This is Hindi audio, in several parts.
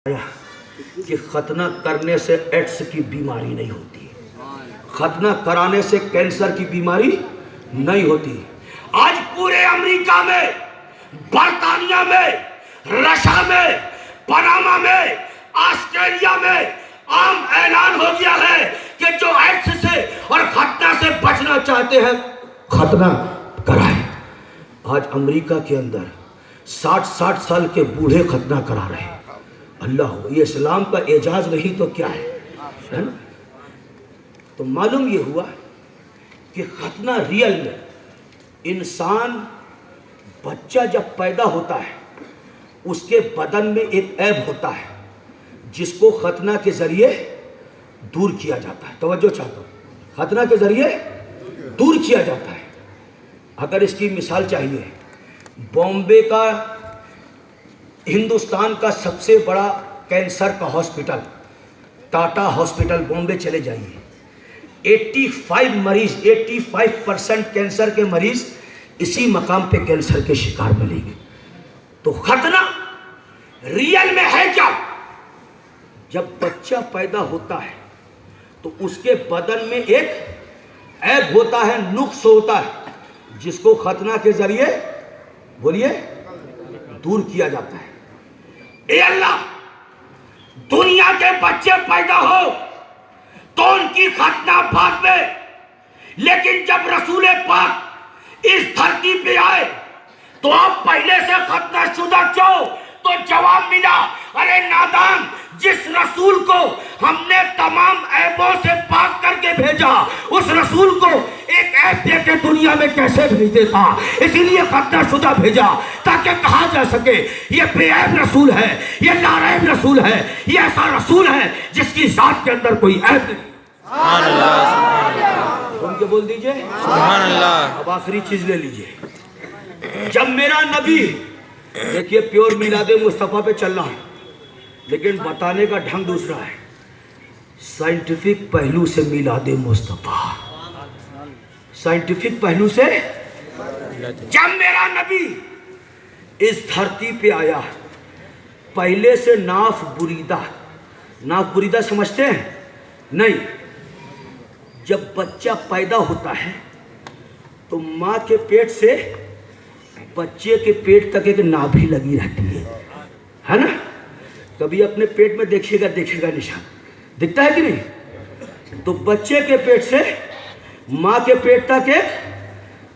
कि खतना करने से एड्स की बीमारी नहीं होती, खतना कराने से कैंसर की बीमारी नहीं होती। आज पूरे अमेरिका में, बर्तानिया में, रशिया में, पनामा में, ऑस्ट्रेलिया में आम ऐलान हो गया है कि जो एड्स से और खतना से बचना चाहते हैं खतना कराएं। आज अमेरिका के अंदर 60-60 साल के बूढ़े खतना करा रहे हैं। अल्लाह, ये इस्लाम का एजाज नहीं तो क्या है ना? तो मालूम ये हुआ कि खतना रियल में इंसान बच्चा जब पैदा होता है उसके बदन में एक ऐब होता है जिसको खतना के जरिए दूर किया जाता है। तवज्जो चाहता हूँ, खतना के जरिए दूर किया जाता है। अगर इसकी मिसाल चाहिए, बॉम्बे का, हिंदुस्तान का सबसे बड़ा कैंसर का हॉस्पिटल टाटा हॉस्पिटल बॉम्बे चले जाइए, 85% कैंसर के मरीज इसी मकाम पे कैंसर के शिकार मिलेंगे। तो खतना रियल में है क्या? जब बच्चा पैदा होता है तो उसके बदन में एक ऐब होता है, नुक्स होता है, जिसको खतना के जरिए, बोलिए, दूर किया जाता है। ए अल्लाह, दुनिया के बच्चे पैदा हो तो उनकी खतना बाद में, लेकिन जब रसूल पाक इस धरती पे आए तो आप पहले से खतना शुदा क्यों? तो जवाब मिला, अरे नादान, जिस रसूल को हमने तमाम ऐबों से पाक करके भेजा उस रसूल को एक ऐब देके दुनिया में कैसे भेज देता? इसीलिए खतना शुदा भेजा ताकि कहा जा सके ये बेऐब रसूल है, ये नारैब रसूल है, ये ऐसा रसूल है जिसकी जात के अंदर कोई ऐब नहीं। सुभान अल्लाह, सुन के बोल दीजिए सुभान अल्लाह। अब आखिरी चीज ले लीजिए। जब मेरा नबी, देखिए प्योर मिलादे मुस्तफा पे चलना है, लेकिन बताने का ढंग दूसरा है, साइंटिफिक पहलू से मिलादे मुस्तफा, साइंटिफिक पहलू से। जब मेरा नबी इस धरती पे आया, पहले से नाफ बुरीदा समझते हैं? नहीं। जब बच्चा पैदा होता है तो माँ के पेट से बच्चे के पेट तक एक नाभि लगी रहती है ना? कभी अपने पेट में देखिएगा निशान दिखता है कि नहीं? तो बच्चे के पेट से माँ के पेट तक एक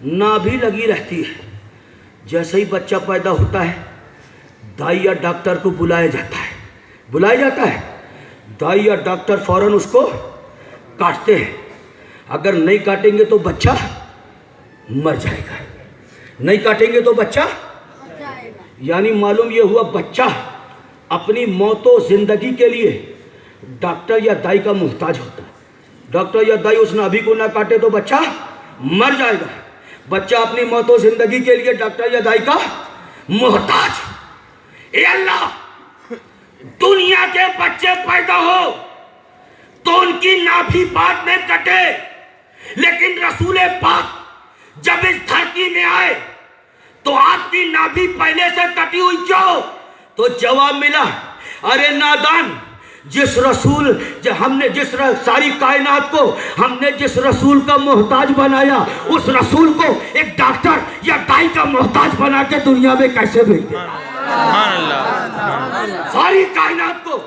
नाभि लगी रहती है। जैसे ही बच्चा पैदा होता है दाई या डॉक्टर को बुलाया जाता है। दाई या डॉक्टर फौरन उसको काटते हैं। अगर नहीं काटेंगे तो बच्चा मर जाएगा, नहीं काटेंगे तो बच्चा, यानी मालूम ये हुआ बच्चा अपनी मौतो जिंदगी के लिए डॉक्टर या दाई का मोहताज होता है। डॉक्टर या दाई उस नाभि को ना काटे तो बच्चा मर जाएगा। बच्चा अपनी मौतो जिंदगी के लिए डॉक्टर या दाई का मोहताज। ए अल्लाह, दुनिया के बच्चे पैदा हो तो उनकी नाभि बाद में कटे, लेकिन रसूल पाक जब इस धरती में आए तो आपकी नाभि पहले से कटी हुई क्यों? तो जवाब मिला, अरे नादान, जिस सारी कायनात को हमने जिस रसूल का मोहताज बनाया उस रसूल को एक डॉक्टर या दाई का मोहताज बना के दुनिया में कैसे भेज दिया? सारी कायनात को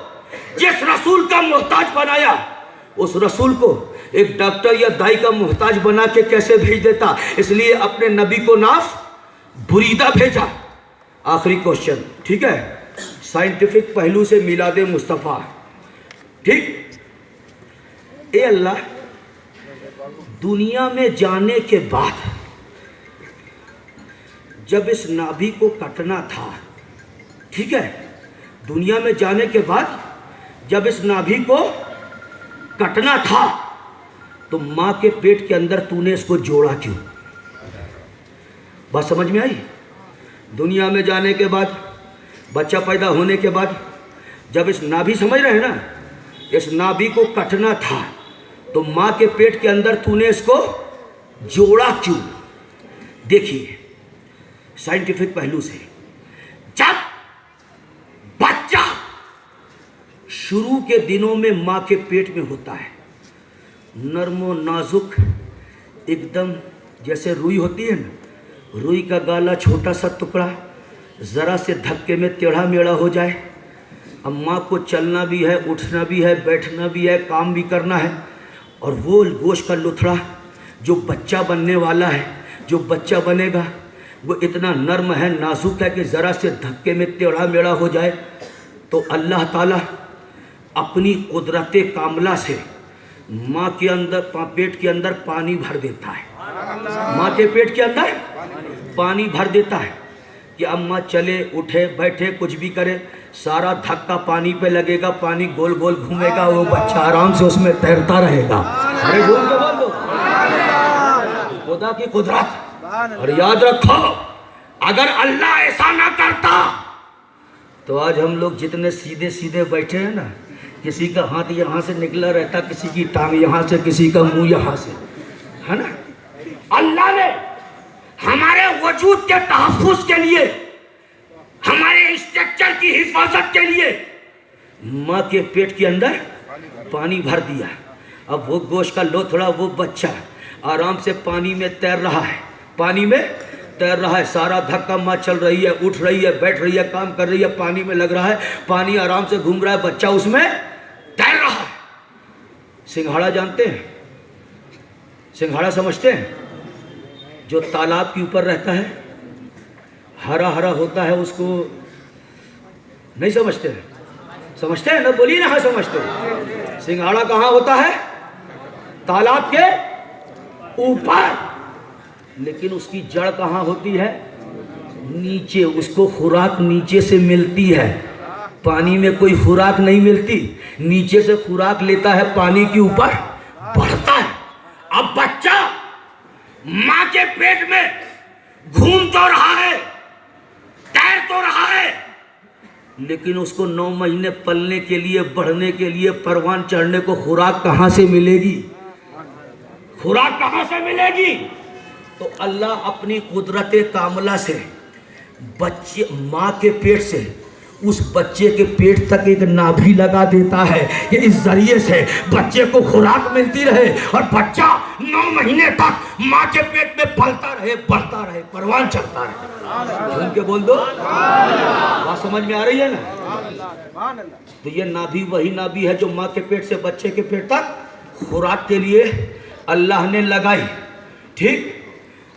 जिस रसूल का मोहताज बनाया उस रसूल को एक डॉक्टर या दाई का मोहताज बना के कैसे भेज देता? इसलिए अपने नबी को नाफ बुरीदा भेजा। आखिरी क्वेश्चन, ठीक है? साइंटिफिक पहलू से मिलादे मुस्तफा, ठीक? ए अल्लाह, दुनिया में जाने के बाद जब इस नाभि को कटना था, ठीक है, दुनिया में जाने के बाद जब इस नाभि को कटना था तो माँ के पेट के अंदर तूने इसको जोड़ा क्यों? बात समझ में आई? दुनिया में जाने के बाद, बच्चा पैदा होने के बाद जब इस नाभि, समझ रहे हैं ना, इस नाभि को कटना था तो माँ के पेट के अंदर तूने इसको जोड़ा क्यों? देखिए साइंटिफिक पहलू से, जब बच्चा शुरू के दिनों में माँ के पेट में होता है, नर्म व नाजुक एकदम, जैसे रुई होती है ना, रुई का गाला छोटा सा टुकड़ा ज़रा से धक्के में टेढ़ा मेढ़ा हो जाए। अब माँ को चलना भी है, उठना भी है, बैठना भी है, काम भी करना है, और वो गोश्त का लुथड़ा जो बच्चा बनने वाला है, जो बच्चा बनेगा, वो इतना नर्म है, नाजुक है कि ज़रा से धक्के में टेढ़ा मेढ़ा हो जाए तो अल्लाह ताला अपनी कुदरत कामला से माँ के अंदर, पेट के अंदर पानी भर देता है। माँ के पेट के अंदर पानी भर देता है कि अब माँ चले, उठे, बैठे, कुछ भी करे, सारा धक्का पानी पे लगेगा, पानी गोल गोल घूमेगा, वो बच्चा आराम से उसमें तैरता रहेगा। अरे बोल के बोल दो, खुदा की कुदरत। और याद रखो, अगर अल्लाह ऐसा ना करता तो आज हम लोग जितने सीधे सीधे बैठे हैं ना, किसी का हाथ यहाँ से निकला रहता, किसी की टांग यहाँ से, किसी का मुंह यहाँ से, है ना। अल्लाह ने हमारे वजूद के तहफ्फुज़ के लिए, हमारे स्ट्रक्चर की हिफाजत के लिए माँ के पेट के अंदर पानी भर दिया। अब वो गोश्त का लोथड़ा, वो बच्चा आराम से पानी में तैर रहा है, पानी में तैर रहा है, सारा धक्का माँ चल रही है, उठ रही है, बैठ रही है, काम कर रही है, पानी में लग रहा है, पानी आराम से घूम रहा है, बच्चा उसमें तैर रहा है। सिंघाड़ा जानते हैं? सिंघाड़ा समझते हैं? जो तालाब के ऊपर रहता है, हरा हरा होता है, उसको नहीं समझते हैं? समझते हैं ना? बोलिए ना, हाँ समझते हैं। सिंघाड़ा कहाँ होता है? तालाब के ऊपर, लेकिन उसकी जड़ कहाँ होती है? नीचे। उसको खुराक नीचे से मिलती है, पानी में कोई खुराक नहीं मिलती, नीचे से खुराक लेता है, पानी के ऊपर बढ़ता है। अब बच्चा माँ के पेट में घूम तो रहा है, तैर तो रहा है, लेकिन उसको 9 महीने पलने के लिए, बढ़ने के लिए, परवान चढ़ने को खुराक कहाँ से मिलेगी? खुराक कहाँ से मिलेगी? तो अल्लाह अपनी कुदरत कामला से बच्चे, माँ के पेट से उस बच्चे के पेट तक एक नाभि लगा देता है कि इस जरिए से बच्चे को खुराक मिलती रहे और बच्चा 9 महीने तक माँ के पेट में पलता रहे, बढ़ता रहे, परवान चलता रहे। सुन के बोल दो, बात समझ में आ रही है ना? तो ये नाभि वही नाभि है जो माँ के पेट से बच्चे के पेट तक खुराक के लिए अल्लाह ने लगाई। ठीक।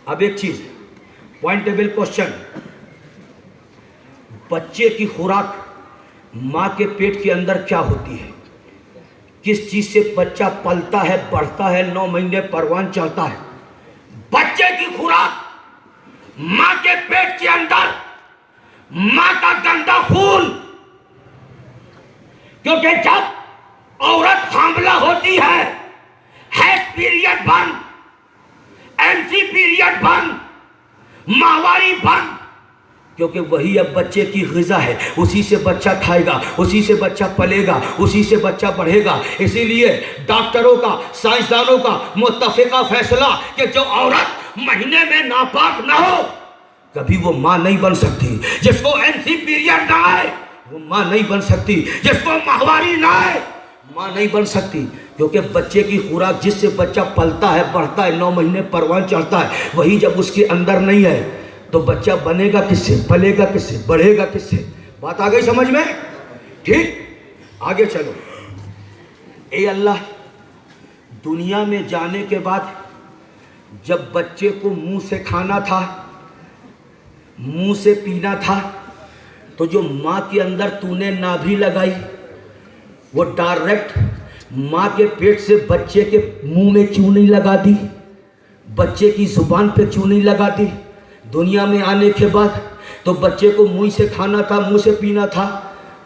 अब एक चीज, पॉइंटेबल क्वेश्चन, बच्चे की खुराक माँ के पेट के अंदर क्या होती है? किस चीज से बच्चा पलता है, बढ़ता है, 9 महीने परवान चढ़ता है? बच्चे की खुराक माँ के पेट के अंदर माँ का गंदा खून, क्योंकि जब औरत हामला होती है, पीरियड बंद, एमसी पीरियड बंद, माहवारी बंद, क्योंकि वही अब बच्चे की ग़िज़ा है, उसी से बच्चा खाएगा, उसी से बच्चा पलेगा, उसी से बच्चा बढ़ेगा। इसीलिए डॉक्टरों का, साइंसदानों का मुत्तफ़िक़ा फैसला कि जो औरत महीने में नापाक ना हो कभी वो माँ नहीं बन सकती। जिसको एमसी पीरियड ना आए वो माँ नहीं बन सकती, जिसको माहवारी ना आए माँ नहीं बन सकती। क्योंकि बच्चे की खुराक जिससे बच्चा पलता है, बढ़ता है, 9 महीने परवान चढ़ता है, वही जब उसके अंदर नहीं है तो बच्चा बनेगा किससे, पलेगा किससे, बढ़ेगा किससे? बात आ गई समझ में? ठीक, आगे चलो। ए अल्लाह, दुनिया में जाने के बाद जब बच्चे को मुंह से खाना था, मुंह से पीना था, तो जो माँ के अंदर तूने नाभि लगाई वो डायरेक्ट माँ के पेट से बच्चे के मुंह में क्यों नहीं लगा दी? बच्चे की जुबान पे क्यों नहीं लगा दी? दुनिया में आने के बाद तो बच्चे को मुंह से खाना था, मुंह से पीना था,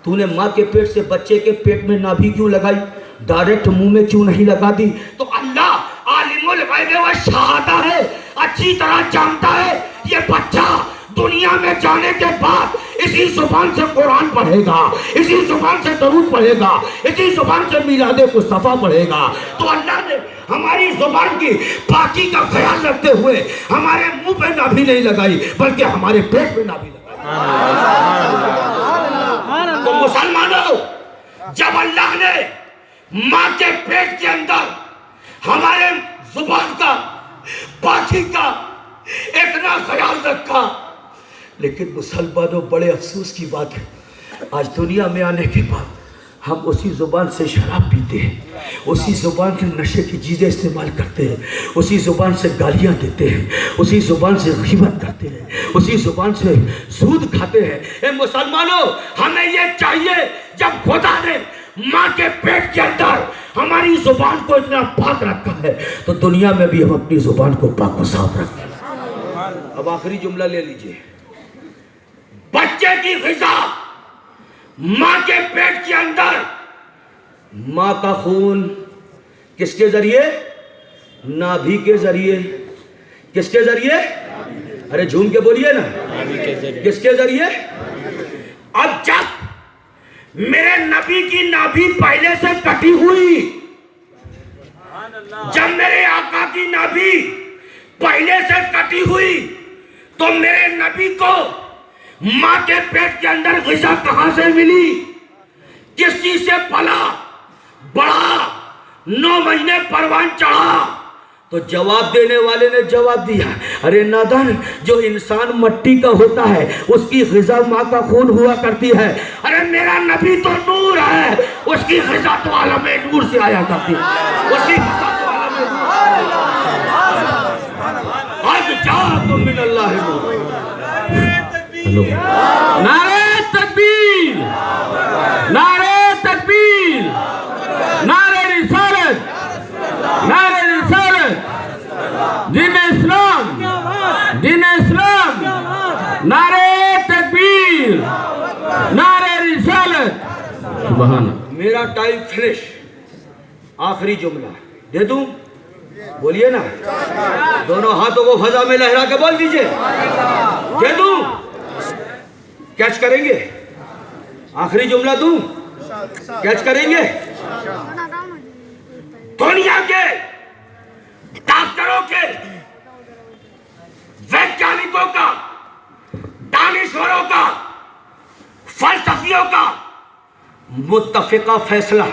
तूने माँ के पेट से बच्चे के पेट में नाभि क्यों लगाई? डायरेक्ट मुंह में क्यों नहीं लगा दी? तो अल्लाह आलिमुल गैब व शहादा है, अच्छी तरह जानता है ये बच्चा दुनिया में जाने के बाद इसी जुबान से कुरान पढ़ेगा, इसी जुबान से दरूद पढ़ेगा, इसी जुबान से मिलादे मुस्तफा पढ़ेगा। तो अल्लाह ने हमारी जुबान की पाकी का ख्याल रखते हुए हमारे मुंह पे नाभि नहीं लगाई, बल्कि हमारे पेट पे नाभि लगाई। तो मुसलमानों, जब अल्लाह ने मां के पेट के अंदर हमारे जुबान का, बाकी का इतना ख्याल रखा, लेकिन मुसलमानों बड़े अफसोस की बात है, आज दुनिया में आने के बाद हम उसी ज़ुबान से शराब पीते हैं, उसी ज़ुबान से नशे की चीज़ें इस्तेमाल करते हैं, उसी ज़ुबान से गालियाँ देते हैं, उसी ज़ुबान से ग़ीबत करते हैं, उसी ज़ुबान से सूद खाते हैं। ए मुसलमानों, हमें ये चाहिए, जब खुदा ने माँ के पेट के अंदर हमारी ज़ुबान को इतना पाक रखा है, तो दुनिया में भी हम अपनी ज़ुबान को पाक व साफ रखें। अब आखिरी जुमला ले लीजिए। बच्चे की ग़िज़ा मां के पेट के अंदर, मां का खून किसके जरिए? नाभि के जरिए। किसके जरिए? अरे झूम के बोलिए ना, किसके जरिए? अब जब मेरे नबी की नाभि पहले से कटी हुई, जब मेरे आका की नाभि पहले से कटी हुई, तो मेरे नबी को मां के पेट के अंदर ग़िज़ा कहां से मिली? किस चीज से पला बढ़ा, 9 महीने परवान चढ़ा? तो जवाब देने वाले ने जवाब दिया, अरे नादान, जो इंसान मट्टी का होता है उसकी ग़िज़ा मां का खून हुआ करती है। अरे मेरा नबी तो नूर है, उसकी ग़िज़ा तो आलम नूर से आया करती है, उसकी ग़िज़ा तो आज जा तो मिन अल्लाह नूर। नारे तकबीर, नारे तकबीर, नारे रिसालत, नारे रिसालत, दीन इस्लाम, दीन इस्लाम, नारे तकबीर, नारे रिसालत। सुभान। मेरा टाइम फिनिश। आखिरी जुमला दे दूं? बोलिए ना, दोनों हाथों को फजा में लहरा के बोल दीजिए, दे दूं? कैच करेंगे? आखिरी जुमला दूं? कैच करेंगे? दुनिया के डॉक्टरों के, वैज्ञानिकों का, दानिश्वरों का, फलसफियों का मुत्तफिका फैसला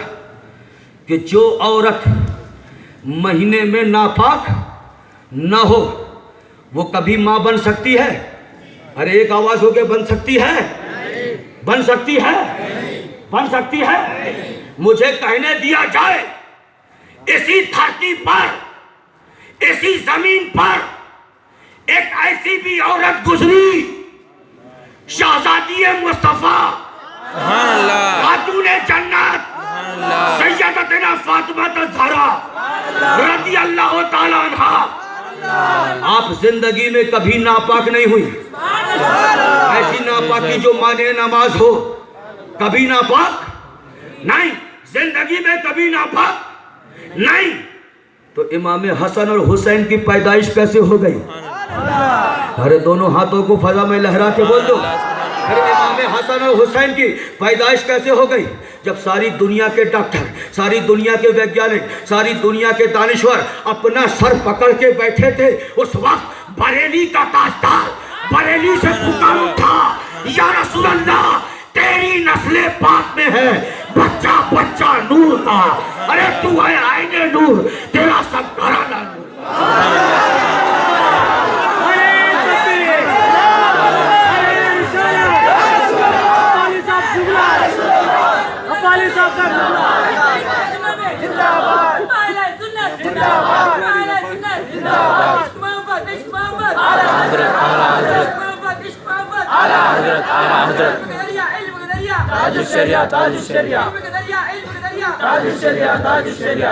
कि जो औरत महीने में नापाक न हो वो कभी मां बन सकती है? अरे एक आवाज हो के बन सकती है? बन सकती है? बन सकती है? मुझे कहने दिया जाए, इसी धरती पर, इसी जमीन पर एक ऐसी भी औरत गुजरी, शहजादी मुस्तफा, खातून जन्नत, सैयदतना फातिमा ज़हरा रज़ी अल्लाह ताला अन्हा। आप जिंदगी में कभी नापाक नहीं हुई, ऐसी नापाकी जो माने नमाज हो, कभी नापाक नहीं, जिंदगी में कभी नापाक नहीं। तो इमाम हसन और हुसैन की पैदाइश कैसे हो गई? अरे दोनों हाथों को फजा में लहरा के बोल दो, अरे इमाम हसन और हुसैन की पैदाइश कैसे हो गई? जब सारी दुनिया के डॉक्टर, सारी दुनिया के वैज्ञानिक, सारी दुनिया के दानिश्वर अपना सर पकड़ के बैठे थे, उस वक्त बरेली का ताजदार बरेली से पुकार उठा, या रसूल अल्लाह, तेरी नस्ले पाक में है बच्चा बच्चा नूर का। अरे तू है आईने नूर, तेरा सब घराना नूर। ताज शरिया, ताज शरिया, ताज शरिया, ताज शरिया।